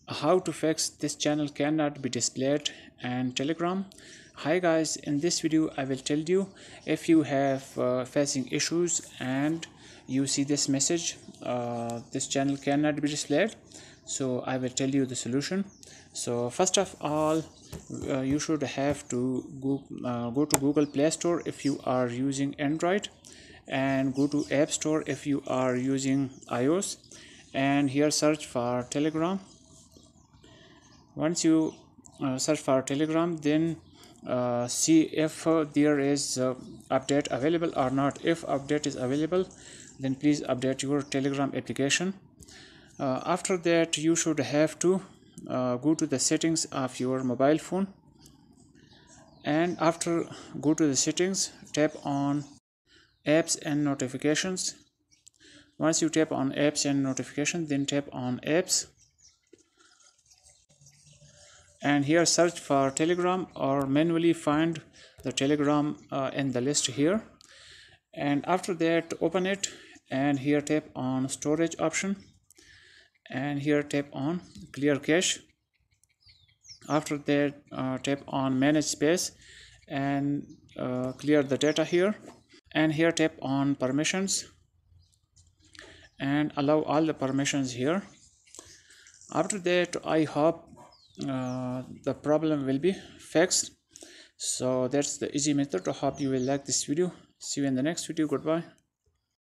How to fix this channel cannot be displayed and Telegram. Hi guys, in this video I will tell you if you have facing issues and you see this message, this channel cannot be displayed. So I will tell you the solution. So first of all, you should have to go to Google Play Store if you are using Android, and go to App Store if you are using iOS, and here search for Telegram. Once you search for Telegram, then see if there is update available or not. If update is available, then please update your Telegram application. After that, you should have to go to the settings of your mobile phone, and after go to the settings, tap on apps and notifications. Once you tap on apps and notifications, then tap on apps, and here search for Telegram or manually find the Telegram in the list here. And after that, open it, and here tap on storage option, and here tap on clear cache. After that, tap on manage space and clear the data here, and here tap on permissions and allow all the permissions here. After that, I hope the problem will be fixed. So that's the easy method. I hope you will like this video. See you in the next video. Goodbye.